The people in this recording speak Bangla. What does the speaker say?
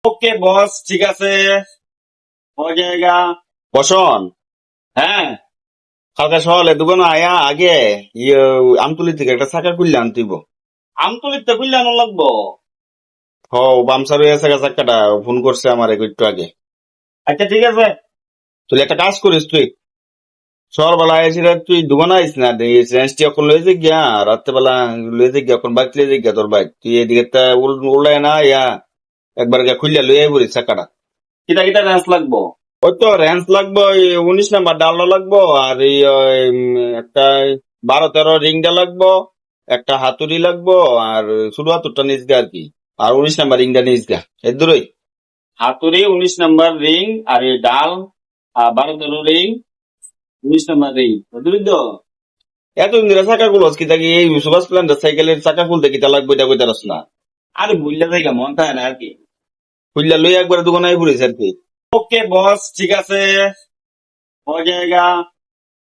ওকে বস, ঠিক আছে, হয়ে जाएगा। বসন। হ্যাঁ, কালকে সকালে দোকানে আয়া আগে ইয়ে আমতলি থেকে একটা চাকা খুললে আনতিব। আমতলিতে খুললে আনো লাগবো। হ, বামসার হয়ে গেছে চাকাটা, ফোন করছে আমার একটু আগে। আচ্ছা ঠিক আছে, তুই একটা কাজ করিস, তুই সকালবেলা আইসি, তুই দোকানে আইস না, রেঞ্জটি এখন লয়ে যাই গিয়া, রাত্রেবেলা লয়ে যাই গিয়া, এখন বাইক লয়ে যাই গিয়া তোর বাইক, তুই এদিকে উল্লাই না ইয়া একবার গিয়া খুললে লয়ে পড়িস চাকাটা। কিটা কিটা রেঞ্জ লাগবো? ওই তো রেঞ্জ লাগবো, 19 নাম্বার ডালো লাগবো, আর এই একটা 12-13 রিংটা লাগবো, একটা হাতুড়ি লাগবো, আর ছোট হাতুরটা নিচ গা আর কি, আর 19 নাম্বার রিংটা নিচ গা, এর দূরই। হাতুড়ি, 19 নাম্বার রিং, আর এই ডাল, আর 12-13 রিং, 19 নাম্বার রিং, দূরই তো। এতদিন ধরে চাকা গুলো কি থাকি, এই সুভাষ প্ল্যান্ডার সাইকেলের চাকা খুলতে কিটা লাগবে এটা কইতে পারস না। আরে ভুললে জায়গা মন থাকে না আর কি, খুললা লই একবার দোকানে পড়েছে আর কি। ওকে বস, ঠিক আছে, হয়ে जाएगा।